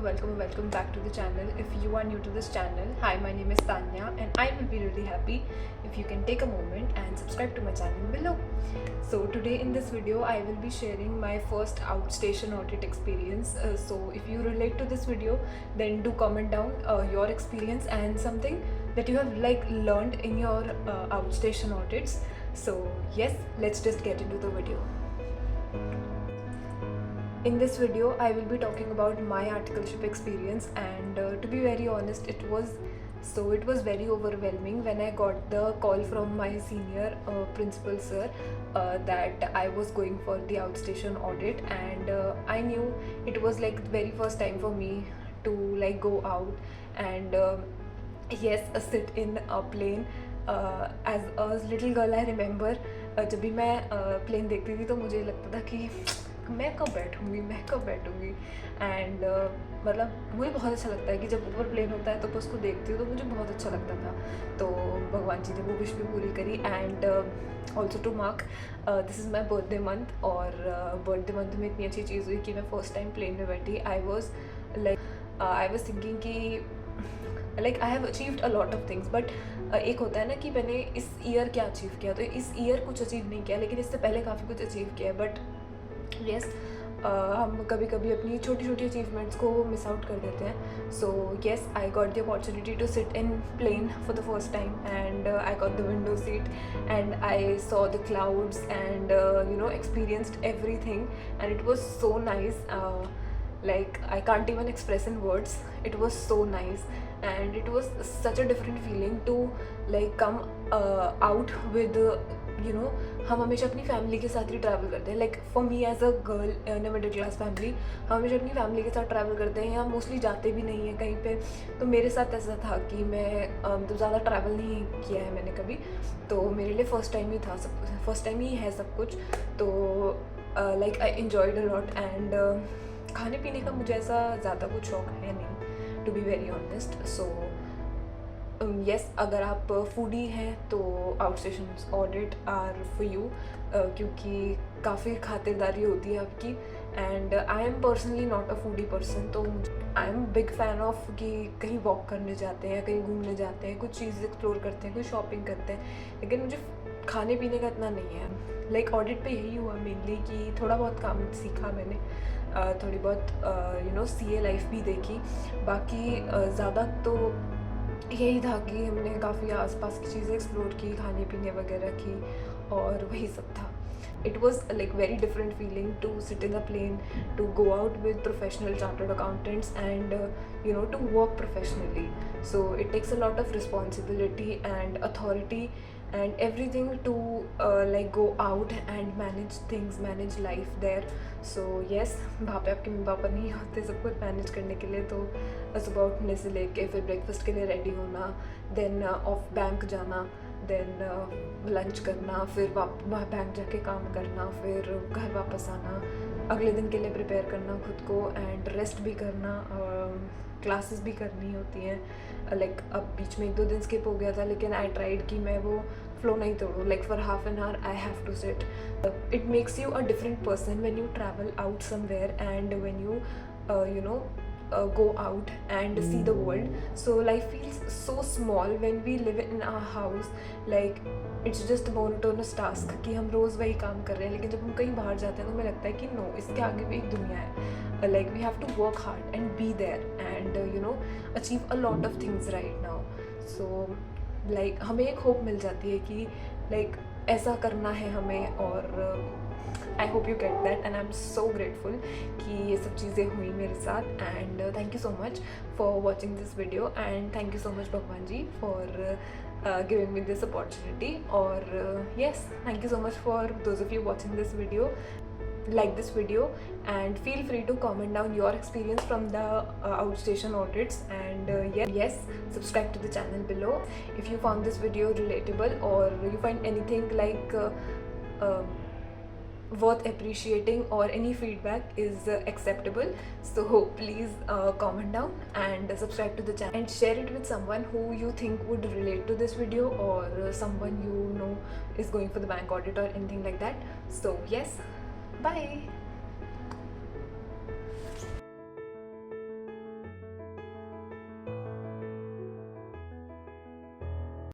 welcome back to the channel. If you are new to this channel, hi, my name is Tanya and I will be really happy if you can take a moment and subscribe to my channel below. So today in this video I will be sharing my first outstation audit experience. So if you relate to this video, then do comment down your experience and something that you have learned in your outstation audits. So yes, let's just get into the video. In this video, I will be talking about my articleship experience, and to be very honest, it was very overwhelming when I got the call from my senior principal sir that I was going for the outstation audit, and I knew it was like the very first time for me to go out and sit in a plane. As a little girl, I remember जब भी मैं plane देखती थी तो मुझे लगता था कि मैं कब बैठूँगी एंड मतलब मुझे बहुत अच्छा लगता है कि जब ऊपर प्लेन होता है तो मैं उसको देखती हूँ तो मुझे बहुत अच्छा लगता था. तो भगवान जी ने वो विश भी पूरी करी. And also to mark this is my birthday month, और बर्थडे मंथ में इतनी अच्छी चीज़ हुई कि मैं फर्स्ट टाइम प्लेन में बैठी. आई वॉज थिंकिंग कि I have achieved a lot of things, but एक होता है ना कि मैंने इस ईयर क्या अचीव किया. तो इस ईयर कुछ अचीव नहीं किया, लेकिन इससे पहले काफ़ी कुछ अचीव किया है. बट यस, हम कभी कभी अपनी छोटी छोटी अचीवमेंट्स को मिस आउट कर देते हैं. So yes, I got the opportunity to sit in plane for the first time, and I got the window seat and I saw the clouds and experienced everything, and it was so nice. I can't even express in words. It was so nice, and it was such a different feeling to come out with हम हमेशा अपनी family के साथ ही travel करते हैं. For me as a girl in a middle class family, हम हमेशा अपनी फैमिली के साथ ट्रैवल करते हैं या मोस्टली जाते भी नहीं हैं कहीं पे. तो मेरे साथ ऐसा था कि मैं तो ज़्यादा ट्रैवल नहीं किया है मैंने कभी, तो मेरे लिए फर्स्ट टाइम ही था, फर्स्ट टाइम ही है सब कुछ. तो I enjoyed a lot. And खाने पीने का मुझे ऐसा ज़्यादा कुछ शौक है नहीं, to be very honest. So yes, अगर आप फूडी हैं तो outstation audit are for you, क्योंकि काफ़ी खातिरदारी होती है आपकी. And I am personally not a foodie person, तो I am big fan of कि कहीं वॉक करने जाते हैं, कहीं घूमने जाते हैं, कुछ चीज़ एक्सप्लोर करते हैं, कुछ शॉपिंग करते हैं, लेकिन मुझे खाने पीने का इतना नहीं है. ऑडिट पे यही हुआ मेनली कि थोड़ा बहुत काम सीखा मैंने, थोड़ी बहुत सीए लाइफ भी देखी. बाकी ज़्यादा तो यही था कि हमने काफ़ी आसपास की चीज़ें एक्सप्लोर की, खाने पीने वगैरह की, और वही सब था. It was very different feeling to sit in a plane, to go out with professional chartered accountants, and to work professionally. So it takes a lot of responsibility and authority and everything to go out and manage things, manage life there. So yes, वहाँ पे आपके mummy papa नहीं होते सब कुछ manage करने के लिए. तो सुबह उठने से लेके फिर ब्रेकफास्ट के लिए रेडी होना, देन ऑफ बैंक जाना, देन लंच करना, फिर वहाँ बैंक जाके काम करना, फिर घर वापस आना, अगले दिन के लिए प्रिपेयर करना खुद को, एंड रेस्ट भी करना, क्लासेस भी करनी होती हैं. अब बीच में 1-2 दिन स्किप हो गया था, लेकिन आई ट्राइड कि मैं वो फ्लो नहीं तोड़ूँ. For half an hour I have to sit. It makes you a different person when you travel out somewhere, and when you go out and see the world. So life feels so small when we live in our house. It's just a monotonous task कि हम रोज़ वही काम कर रहे हैं, लेकिन जब हम कहीं बाहर जाते हैं तो हमें लगता है कि नो, इसके आगे भी एक दुनिया है. We have to work hard and be there and achieve a lot of things right now. So हमें एक होप मिल जाती है कि ऐसा करना है हमें, और I hope you get that, and I am so grateful कि ये सब चीज़ें हुई मेरे साथ. And thank you so much for watching this video, and thank you so much भगवान जी for giving me this opportunity. Or yes, thank you so much for those of you watching this video. Like this video and feel free to comment down your experience from the outstation audits, and yes, subscribe to the channel below if you found this video relatable, or you find anything worth appreciating, or any feedback is acceptable. So please comment down and subscribe to the channel, and share it with someone who you think would relate to this video, or someone is going for the bank audit or anything like that. So yes, bye.